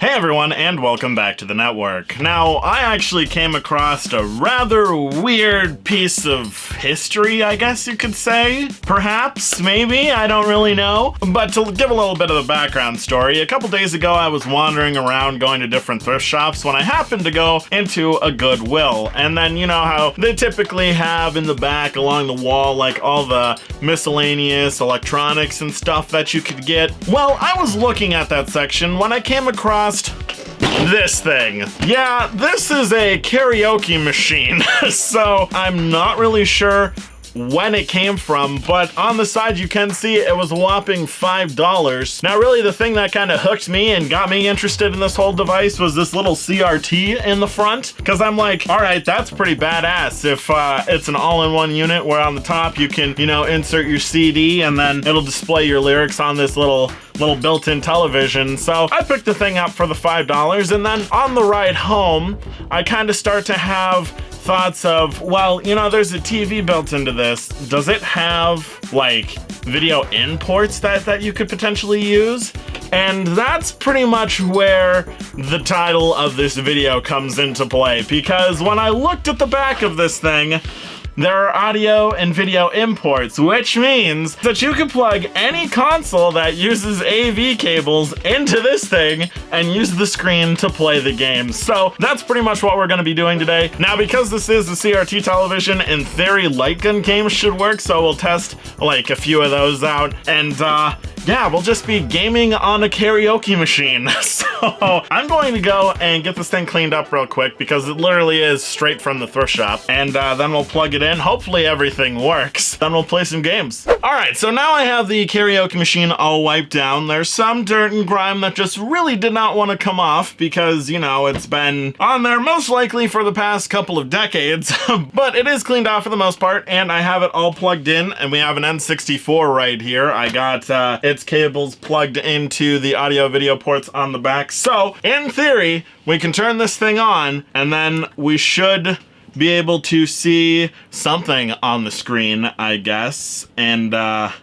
Hey everyone, and welcome back to the network. Now, I actually came across a rather weird piece of history, I guess you could say. Perhaps, maybe, I don't really know. But to give a little bit of the background story, a couple days ago I was wandering around going to different thrift shops when I happened to go into a Goodwill. And then, you know how they typically have in the back along the wall, like all the miscellaneous electronics and stuff that you could get. Well, I was looking at that section when I came across this thing. Yeah, this is a karaoke machine, so I'm not really sure when it came from, but on the side you can see it was a whopping $5. Now really the thing that kind of hooked me and got me interested in this whole device was this little CRT in the front, because I'm like, alright, that's pretty badass if it's an all-in-one unit where on the top you can, you know, insert your CD and then it'll display your lyrics on this little built-in television. So I picked the thing up for the $5, and then on the ride home I kind of start to have thoughts of, well, you know, there's a TV built into this. Does it have like video in ports that you could potentially use? And that's pretty much where the title of this video comes into play, because when I looked at the back of this thing, there are audio and video imports, which means that you can plug any console that uses AV cables into this thing and use the screen to play the game. So that's pretty much what we're going to be doing today. Now, because this is a CRT television, in theory, light gun games should work, so we'll test like a few of those out. And yeah, we'll just be gaming on a karaoke machine. So I'm going to go and get this thing cleaned up real quick because it literally is straight from the thrift shop. And then we'll plug it in. Hopefully everything works. Then we'll play some games. All right, so now I have the karaoke machine all wiped down. There's some dirt and grime that just really did not want to come off because, you know, it's been on there most likely for the past couple of decades. But it is cleaned off for the most part, and I have it all plugged in, and we have an N64 right here. I got its cables plugged into the audio video ports on the back. So in theory, we can turn this thing on and then we should be able to see something on the screen, I guess. And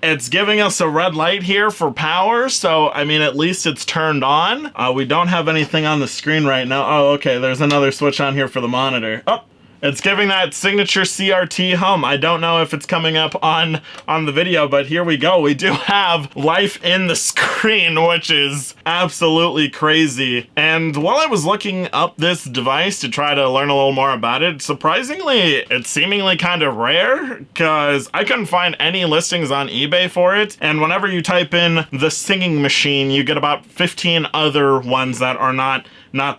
it's giving us a red light here for power, so I mean, at least it's turned on. We don't have anything on the screen right now. Oh, okay, there's another switch on here for the monitor. Oh, it's giving that signature CRT hum. I don't know if it's coming up on the video, but here we go. We do have life in the screen, which is absolutely crazy. And while I was looking up this device to try to learn a little more about it, surprisingly, it's seemingly kind of rare because I couldn't find any listings on eBay for it. And whenever you type in the singing machine, you get about 15 other ones that are not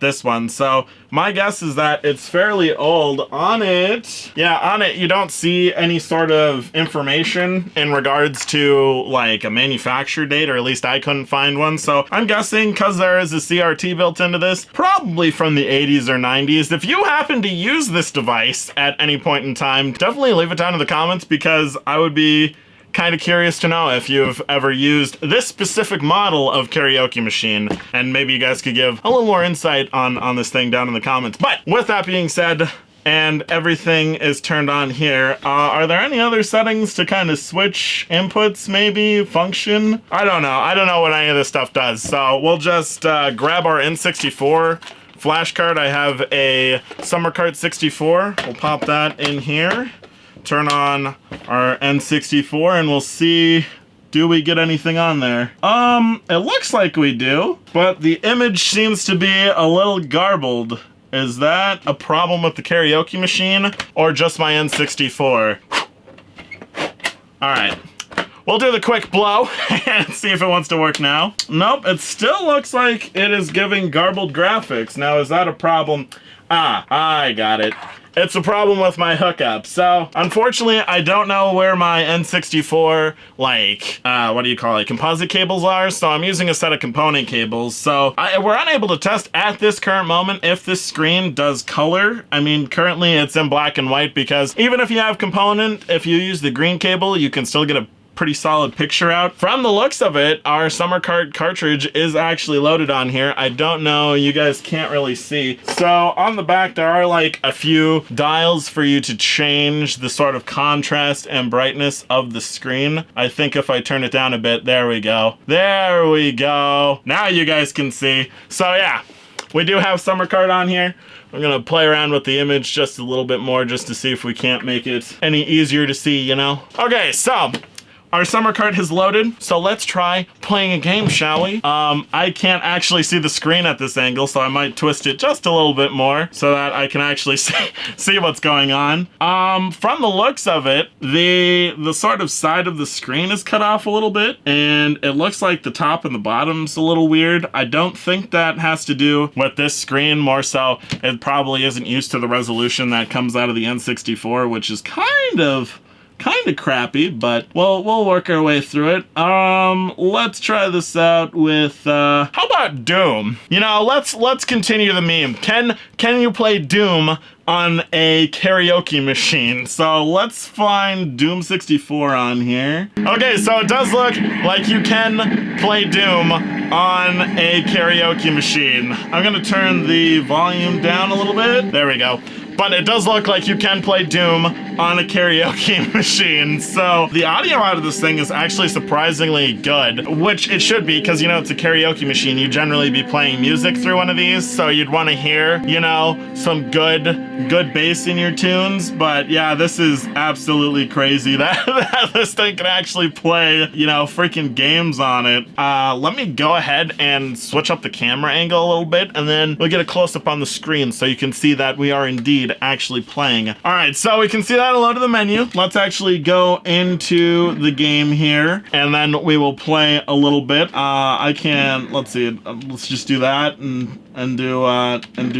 this one. So my guess is that it's fairly old. On it, you don't see any sort of information in regards to like a manufacture date, or at least I couldn't find one. So I'm guessing because there is a CRT built into this, probably from the 80s or 90s. If you happen to use this device at any point in time, definitely leave it down in the comments, because I would be kind of curious to know if you've ever used this specific model of karaoke machine, and maybe you guys could give a little more insight on this thing down in the comments. But with that being said, and everything is turned on here, are there any other settings to kind of switch inputs, maybe function? I don't know what any of this stuff does. So we'll just grab our N64 flash card. I have a Summer Cart 64. We'll pop that in here. Turn on our N64 and we'll see, do we get anything on there? It looks like we do, but the image seems to be a little garbled. Is that a problem with the karaoke machine or just my N64? All right, we'll do the quick blow and see if it wants to work now. Nope, it still looks like it is giving garbled graphics. Now, is that a problem? Ah, I got it. It's a problem with my hookup. So, unfortunately, I don't know where my N64, like, what do you call it, composite cables are, so I'm using a set of component cables. So, we're unable to test at this current moment if this screen does color. I mean, currently it's in black and white, because even if you have component, if you use the green cable, you can still get a pretty solid picture out. From the looks of it, our summer cart cartridge is actually loaded on here. I don't know, you guys can't really see. So on the back, there are like a few dials for you to change the sort of contrast and brightness of the screen. I think if I turn it down a bit, there we go. There we go. Now you guys can see. So yeah, we do have summer cart on here. I'm gonna play around with the image just a little bit more just to see if we can't make it any easier to see, you know? Okay, so our summer cart has loaded, so let's try playing a game, shall we? I can't actually see the screen at this angle, so I might twist it just a little bit more so that I can actually see what's going on. From the looks of it, the sort of side of the screen is cut off a little bit, and it looks like the top and the bottom's a little weird. I don't think that has to do with this screen, more so it probably isn't used to the resolution that comes out of the N64, which is kind of crappy, but we'll work our way through it. Let's try this out with how about Doom? You know, let's continue the meme. Can you play Doom on a karaoke machine? So let's find Doom 64 on here. Okay, so it does look like you can play Doom on a karaoke machine. I'm gonna turn the volume down a little bit. There we go. But it does look like you can play Doom on a karaoke machine. So the audio out of this thing is actually surprisingly good, which it should be, because, you know, it's a karaoke machine. You generally be playing music through one of these, so you'd want to hear, you know, some good bass in your tunes. But yeah, this is absolutely crazy that this thing can actually play, you know, freaking games on it. Let me go ahead and switch up the camera angle a little bit, and then we'll get a close-up on the screen so you can see that we are indeed actually playing. All right, so we can see that a load of the menu. Let's actually go into the game here, and then we will play a little bit. Let's see, let's just do that and do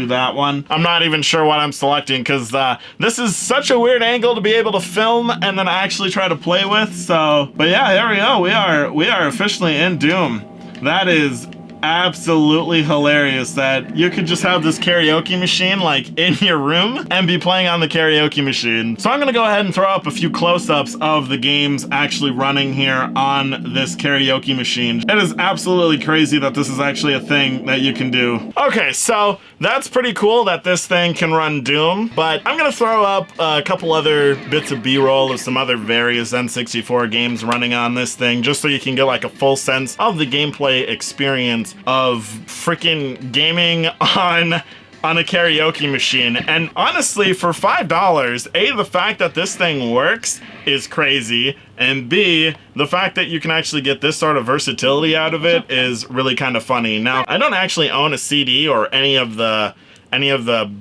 that one. I'm not even sure what I'm selecting, because this is such a weird angle to be able to film and then actually try to play with. So, but yeah, there we go. We are officially in Doom. That is absolutely hilarious that you could just have this karaoke machine like in your room and be playing on the karaoke machine. So I'm gonna go ahead and throw up a few close-ups of the games actually running here on this karaoke machine. It is absolutely crazy that this is actually a thing that you can do. Okay, so that's pretty cool that this thing can run Doom, but I'm gonna throw up a couple other bits of B-roll of some other various N64 games running on this thing, just so you can get like a full sense of the gameplay experience of freaking gaming on a karaoke machine. And honestly, for $5, A, the fact that this thing works is crazy, and B, the fact that you can actually get this sort of versatility out of it is really kind of funny. Now, I don't actually own a CD or any of the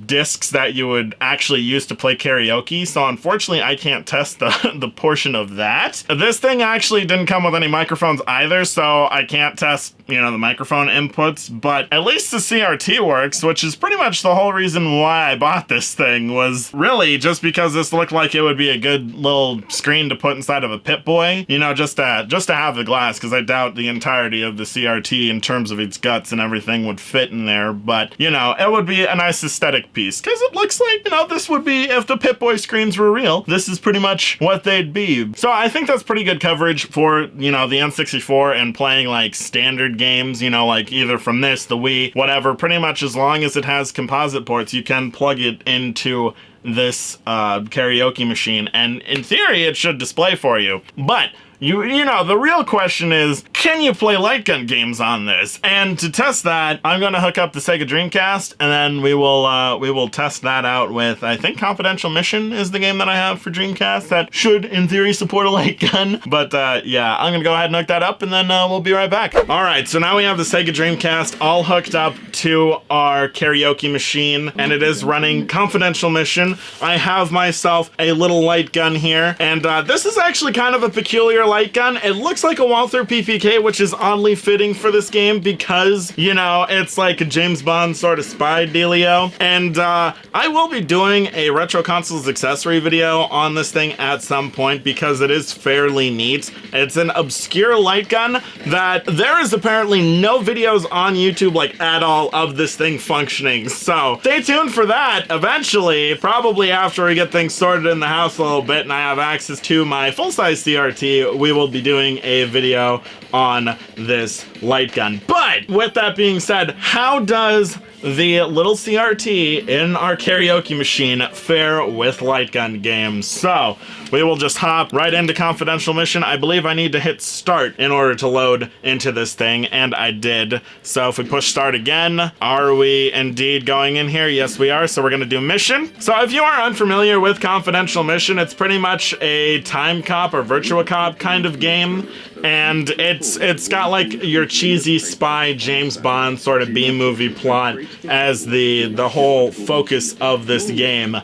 discs that you would actually use to play karaoke, so unfortunately I can't test the portion of that. This thing actually didn't come with any microphones either, so I can't test, you know, the microphone inputs, but at least the CRT works, which is pretty much the whole reason why I bought this thing, was really just because this looked like it would be a good little screen to put inside of a Pip-Boy, you know, just to have the glass, because I doubt the entirety of the CRT in terms of its guts and everything would fit in there, but, you know, it would be a nice aesthetic piece, because it looks like, you know, this would be, if the Pip-Boy screens were real, this is pretty much what they'd be. So I think that's pretty good coverage for, you know, the N64 and playing like standard games, you know, like either from this, the Wii, whatever. Pretty much as long as it has composite ports, you can plug it into this karaoke machine, and in theory it should display for you. But you know, the real question is, can you play light gun games on this? And to test that, I'm gonna hook up the Sega Dreamcast, and then we will test that out with, I think Confidential Mission is the game that I have for Dreamcast that should, in theory, support a light gun. But yeah, I'm gonna go ahead and hook that up, and then we'll be right back. All right, so now we have the Sega Dreamcast all hooked up to our karaoke machine, and it is running Confidential Mission. I have myself a little light gun here, and this is actually kind of a peculiar light gun. It looks like a Walther PPK, which is oddly fitting for this game because, you know, it's like a James Bond sort of spy dealio. And I will be doing a Retro Consoles accessory video on this thing at some point because it is fairly neat. It's an obscure light gun that there is apparently no videos on YouTube like at all of this thing functioning. So stay tuned for that. Eventually, probably after we get things sorted in the house a little bit and I have access to my full-size CRT, we will be doing a video on this light gun. But with that being said, how does the little CRT in our karaoke machine fare with light gun games? So we will just hop right into confidential mission. I believe I need to hit start in order to load into this thing, and I did. So if we push start again, are we indeed going in here? Yes, we are. So we're gonna do mission. So if you are unfamiliar with confidential mission, it's pretty much a time cop or virtua cop kind of game. And it's got like your cheesy spy James Bond sort of B-movie plot as the whole focus of this game.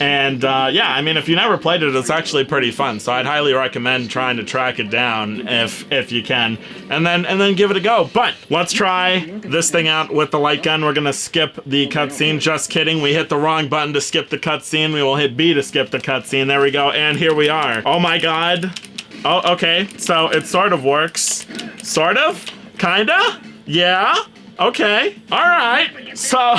And yeah, I mean, if you never played it, it's actually pretty fun. So I'd highly recommend trying to track it down if you can, and then give it a go. But let's try this thing out with the light gun. We're gonna skip the cutscene. Just kidding. We hit the wrong button to skip the cutscene. We will hit B to skip the cutscene. There we go. And here we are. Oh my God. Oh, okay, so it sort of works. Sort of? Kinda? Yeah? Okay, alright. So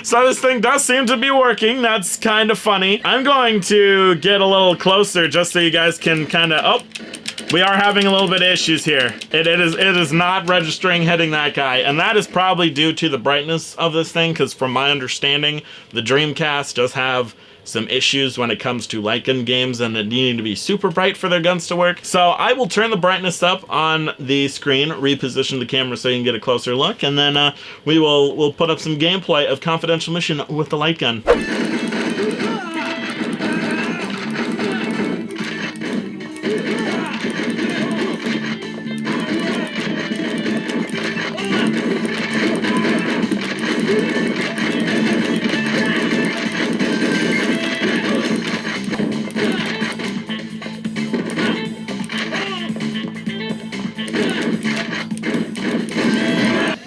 this thing does seem to be working. That's kind of funny. I'm going to get a little closer just so you guys can kind of... Oh, we are having a little bit of issues here. It is not registering hitting that guy, and that is probably due to the brightness of this thing, because from my understanding, the Dreamcast does have some issues when it comes to light gun games and it needing to be super bright for their guns to work. So I will turn the brightness up on the screen, reposition the camera so you can get a closer look, and then we'll put up some gameplay of Confidential Mission with the light gun.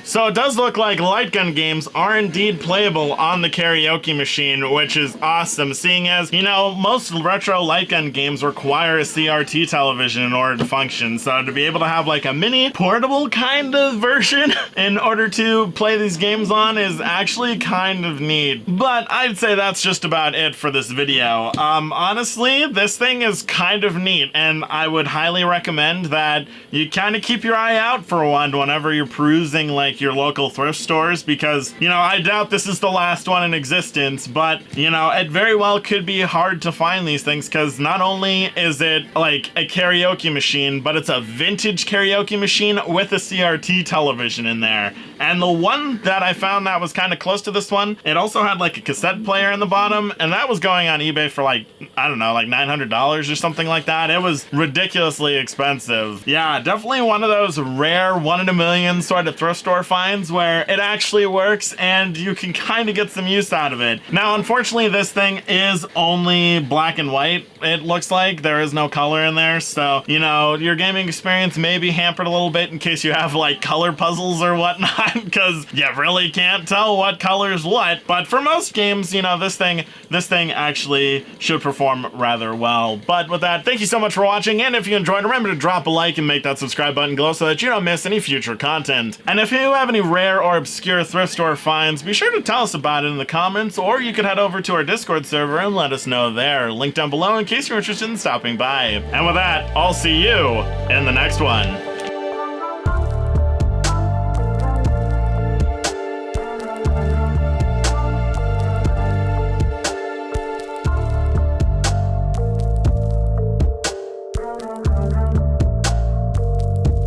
So it does look like light gun games are indeed playable on the karaoke machine, which is awesome, seeing as, you know, most retro light gun games require a CRT television in order to function. So to be able to have like a mini portable kind of version in order to play these games on is actually kind of neat. But I'd say that's just about it for this video. Honestly, this thing is kind of neat, and I would highly recommend that you kind of keep your eye out for one whenever you're perusing like your local thrift stores, because, you know, I doubt this is the last one in existence, but, you know, it very well could be hard to find these things, because not only is it like a karaoke machine, but it's a vintage karaoke machine with a CRT television in there. And the one that I found that was kind of close to this one, it also had like a cassette player in the bottom, and that was going on eBay for like, I don't know, like $900 or something like that. It was ridiculously expensive. Yeah, definitely one of those rare one in a million sort of thrift store finds where it actually works and you can kind of get some use out of it. Now, unfortunately, this thing is only black and white. It looks like there is no color in there, so, you know, your gaming experience may be hampered a little bit in case you have like color puzzles or whatnot, because you really can't tell what color is what. But for most games, you know, this thing actually should perform rather well. But with that, thank you so much for watching, and if you enjoyed, remember to drop a like and make that subscribe button glow so that you don't miss any future content. And if you have any rare or obscure thrift store finds, be sure to tell us about it in the comments, or you could head over to our Discord server and let us know there. Link down below in case you're interested in stopping by. And with that, I'll see you in the next one.